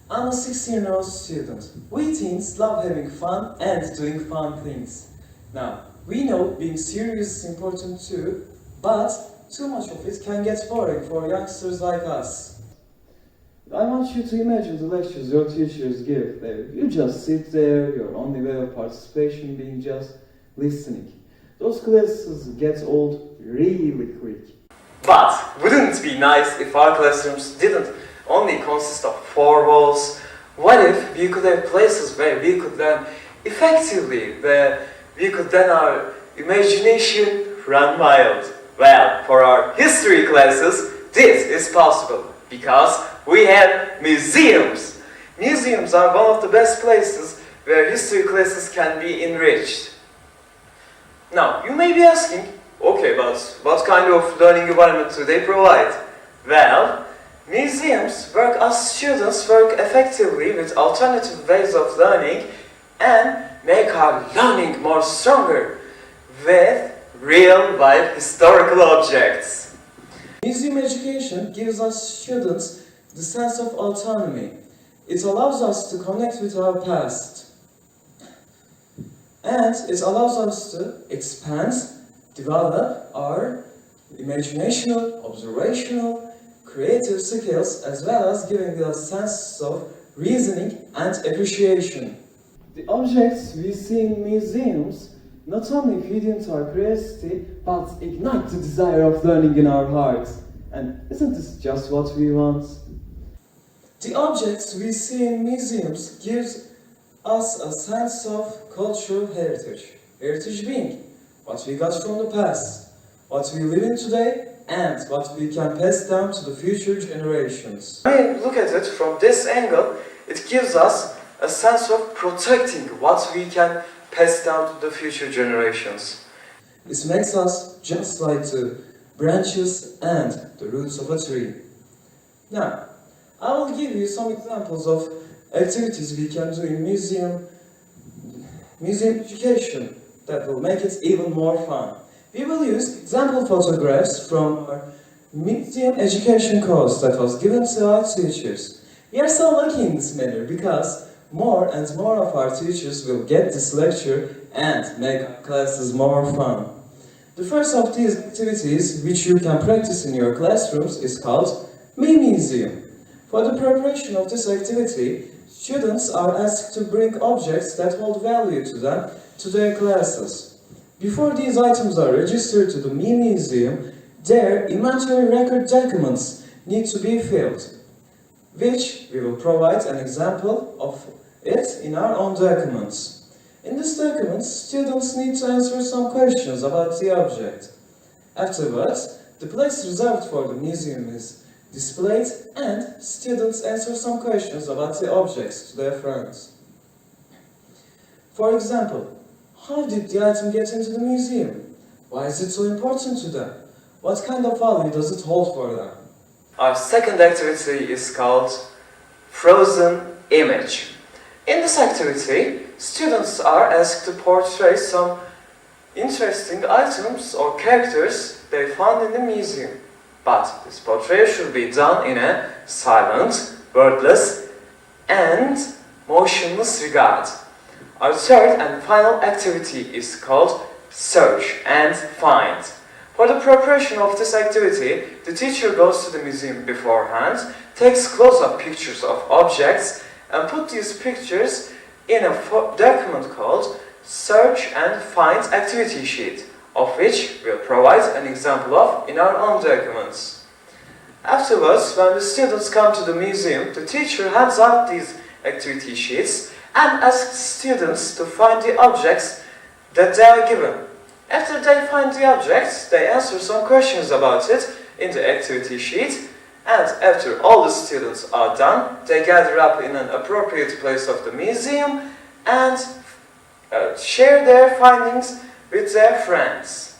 I'm a 16-year-old student. We teens love having fun and doing fun things. Now, we know being serious is important too, but too much of it can get boring for youngsters like us. I want you to imagine the lectures your teachers give. You just sit there, your only way of participation being just listening. Those classes get old really quick. But wouldn't it be nice if our classrooms didn't only consist of four walls? What if we could have places where we could learn effectively, where we could let our imagination run wild? Well, for our history classes, this is possible because we have museums. Museums are one of the best places where history classes can be enriched. Now, you may be asking, okay, but what kind of learning environment do they provide? Well, museums work as students work effectively with alternative ways of learning and make our learning more stronger with real-life historical objects. Museum education gives us students the sense of autonomy. It allows us to connect with our past. And it allows us to expand, develop our imaginational, observational, creative skills, as well as giving us a sense of reasoning and appreciation. The objects we see in museums not only feed into our curiosity, but ignite the desire of learning in our hearts. And isn't this just what we want? The objects we see in museums gives us a sense of cultural heritage. Heritage being what we got from the past, what we live in today, and what we can pass down to the future generations. When we look at it from this angle, it gives us a sense of protecting what we can pass down to the future generations. This makes us just like the branches and the roots of a tree. Now, I will give you some examples of activities we can do in museum education that will make it even more fun. We will use example photographs from our museum education course that was given to our teachers. We are so lucky in this manner because more and more of our teachers will get this lecture and make our classes more fun. The first of these activities, which you can practice in your classrooms, is called Me-Museum. For the preparation of this activity, students are asked to bring objects that hold value to them to their classes. Before these items are registered to the Me-Museum, their inventory record documents need to be filled, which we will provide an example of it in our own documents. In this document, students need to answer some questions about the object. Afterwards, the place reserved for the museum is displayed and students answer some questions about the objects to their friends. For example, how did the item get into the museum? Why is it so important to them? What kind of value does it hold for them? Our second activity is called Frozen Image. In this activity, students are asked to portray some interesting items or characters they found in the museum. But this portrait should be done in a silent, wordless, and motionless regard. Our third and final activity is called Search and Find. For the preparation of this activity, the teacher goes to the museum beforehand, takes close-up pictures of objects, and put these pictures in a document called Search and Find Activity Sheet, of which we'll provide an example of in our own documents. Afterwards, when the students come to the museum, the teacher hands out these activity sheets and asks students to find the objects that they are given. After they find the objects, they answer some questions about it in the activity sheet, and after all the students are done, they gather up in an appropriate place of the museum and share their findings with their friends.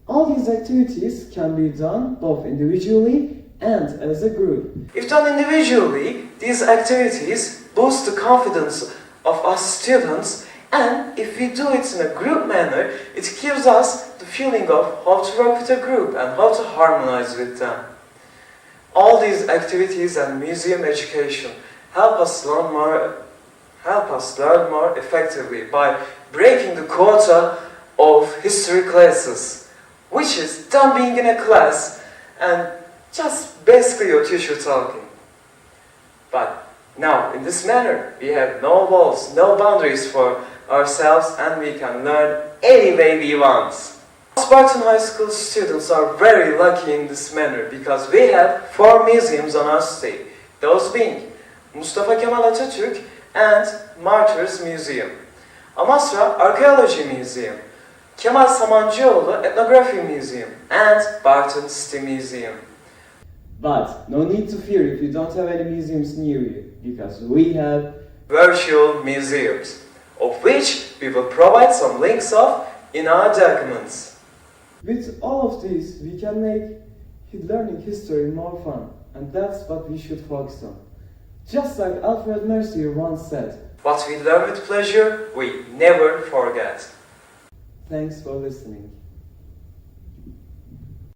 All these activities can be done both individually and as a group. If done individually, these activities boost the confidence of us students, and if we do it in a group manner, it gives us the feeling of how to work with a group and how to harmonize with them. All these activities and museum education help us learn more effectively by breaking the quota of history classes, which is done being in a class and just basically your teacher talking. But now, in this manner, we have no walls, no boundaries for ourselves, and we can learn any way we want. Bartın High School students are very lucky in this manner because we have 4 museums on our state, those being Mustafa Kemal Atatürk and Martyrs Museum, Amasra Archaeology Museum, Kemal Samancıoğlu Ethnography Museum, and Bartın City Museum. But no need to fear if you don't have any museums near you, because we have virtual museums, of which we will provide some links of in our documents. With all of these, we can make learning history more fun, and that's what we should focus on. Just like Alfred Mercier once said, "What we learn with pleasure, we never forget." Thanks for listening.